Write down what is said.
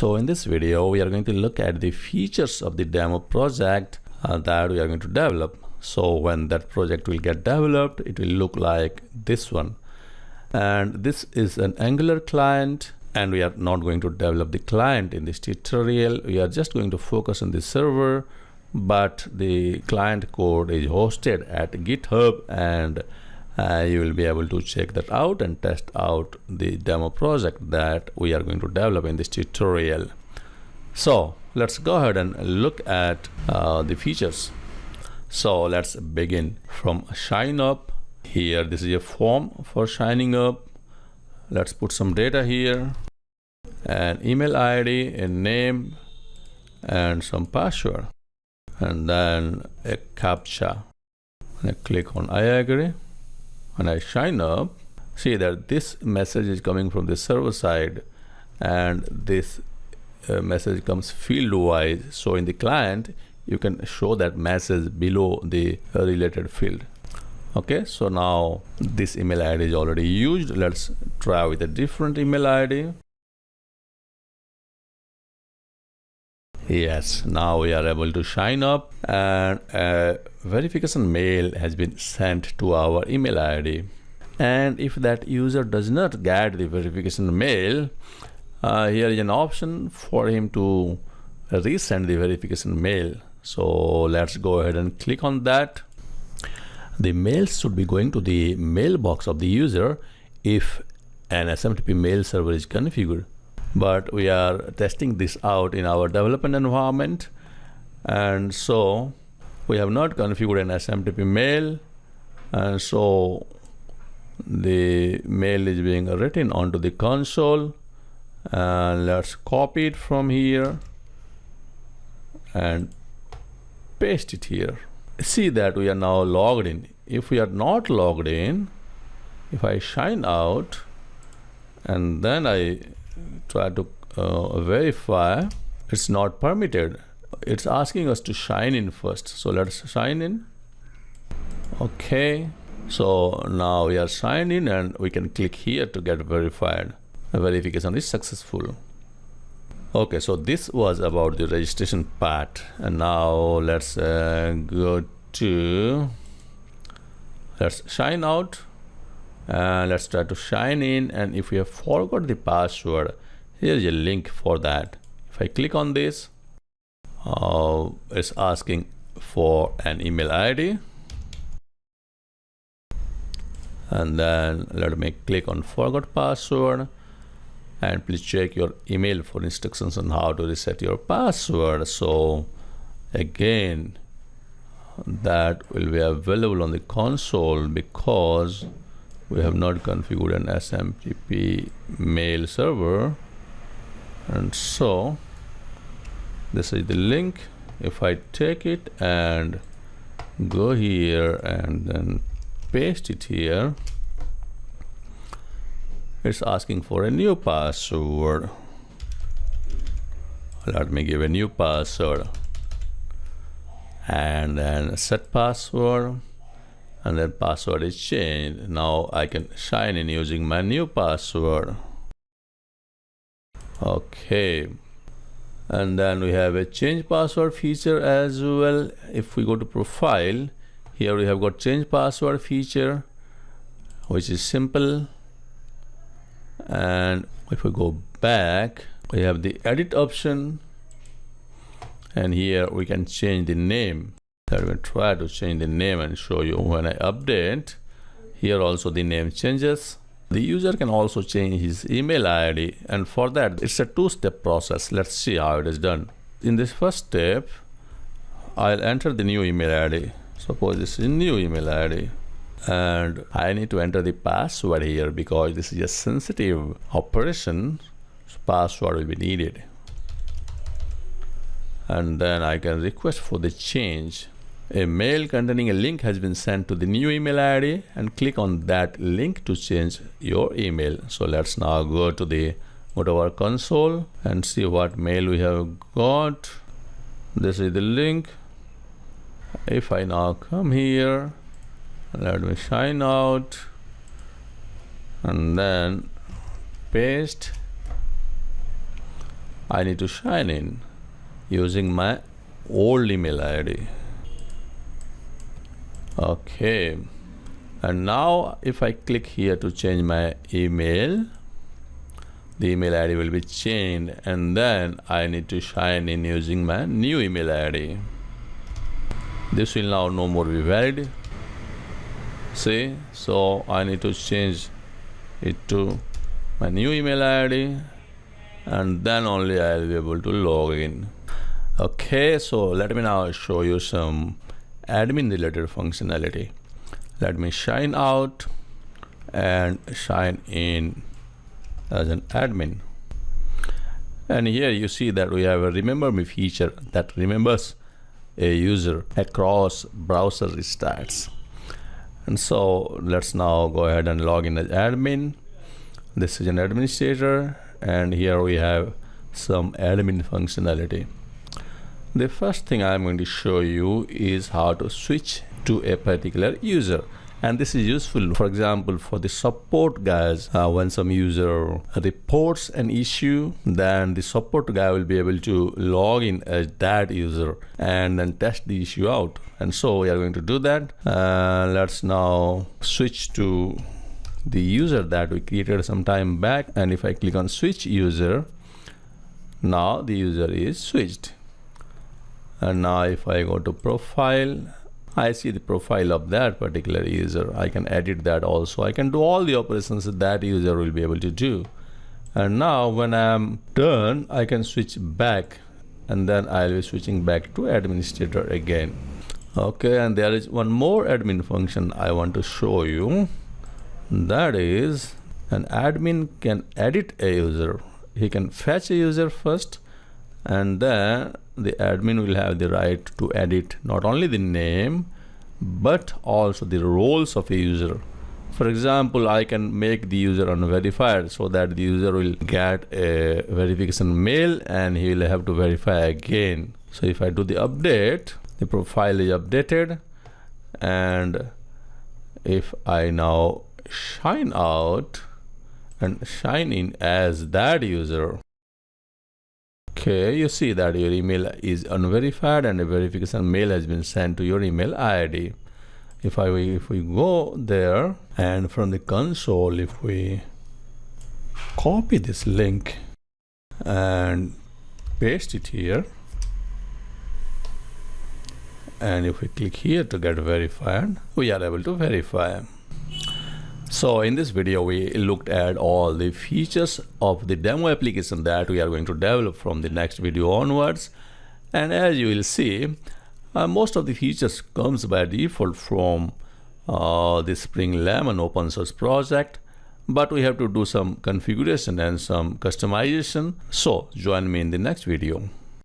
So in this video, we are going to look at the features of the demo project that we are going to develop. So when that project will get developed, it will look like this one. And this is an Angular client, and we are not going to develop the client in this tutorial. We are just going to focus on the server, but the client code is hosted at GitHub, and you will be able to check that out and test out the demo project that we are going to develop in this tutorial. So let's go ahead and look at the features. So let's begin from sign up. Here, this is a form for signing up. Let's put some data here, an email ID, a name, and some password, and then a CAPTCHA. And I click on I agree. When I sign up, see that this message is coming from the server side, and this message comes field wise. So in the client, you can show that message below the related field. Okay, so now this email ID is already used. Let's try with a different email ID. Yes, now we are able to sign up, and a verification mail has been sent to our email ID. And if that user does not get the verification mail, here is an option for him to resend the verification mail. So let's go ahead and click on that. The mail should be going to the mailbox of the user if an SMTP mail server is configured. But we are testing this out in our development environment, and so we have not configured an SMTP mail, and so the mail is being written onto the console. And let's copy it from here and paste it here. See that we are now logged in. If we are not logged in, if I sign out and then I try to verify, it's not permitted. It's asking us to sign in first. So let's sign in. Okay, so now we are signed in, and we can click here to get verified. The verification is successful. Okay, so this was about the registration part, and now let's sign out, and let's try to sign in. And if we have forgot the password, here is a link for that. If I click on this, it's asking for an email ID, and then let me click on forgot password, and please check your email for instructions on how to reset your password. So again, that will be available on the console because we have not configured an SMTP mail server. And so this is the link. If I take it and go here and then paste it here, it's asking for a new password. Let me give a new password, and then set password, and then password is changed. Now I can sign in using my new password. Okay, and then we have a change password feature as well. If we go to profile, here we have got change password feature, which is simple. And if we go back, we have the edit option, and here we can change the name. Let me try to change the name and show you. When I update, here also the name changes. The user can also change his email ID, and for that it's a two-step process. Let's see how it is done. In this first step, I'll enter the new email ID. Suppose this is a new email ID, and I need to enter the password here because this is a sensitive operation, so password will be needed. And then I can request for the change. A mail containing a link has been sent to the new email ID, and click on that link to change your email. So let's now go to our console and see what mail we have got. This is the link. If I now come here, let me sign out, and then paste, I need to sign in using my old email ID. Okay, and now if I click here to change my email, the email ID will be changed, and then I need to sign in using my new email ID. This will now no more be valid. See, so I need to change it to my new email ID, and then only I will be able to log in. Okay, so let me now show you some admin related functionality. Let me sign out and sign in as an admin. And here you see that we have a remember me feature that remembers a user across browser restarts. And so let's now go ahead and log in as admin. This is an administrator, and here we have some admin functionality. The first thing I'm going to show you is how to switch to a particular user, and this is useful, for example, for the support guys. When some user reports an issue, then the support guy will be able to log in as that user and then test the issue out. And so we are going to do that. Let's now switch to the user that we created some time back, and if I click on switch user, now the user is switched. And now if I go to profile, I see the profile of that particular user. I can edit that also. I can do all the operations that user will be able to do. And now when I'm done, I can switch back, and then I'll be switching back to administrator again. Okay, and there is one more admin function I want to show you. That is, an admin can edit a user. He can fetch a user first, and then the admin will have the right to edit not only the name but also the roles of a user. For example, I can make the user unverified so that the user will get a verification mail and he will have to verify again. So if I do the update, the profile is updated, and if I now sign out and sign in as that user, okay, you see that your email is unverified and a verification mail has been sent to your email ID. If we go there, and from the console, if we copy this link and paste it here, and if we click here to get verified, we are able to verify. So in this video, we looked at all the features of the demo application that we are going to develop from the next video onwards. And as you will see, most of the features comes by default from the Spring Lemon open source project, but we have to do some configuration and some customization. So join me in the next video.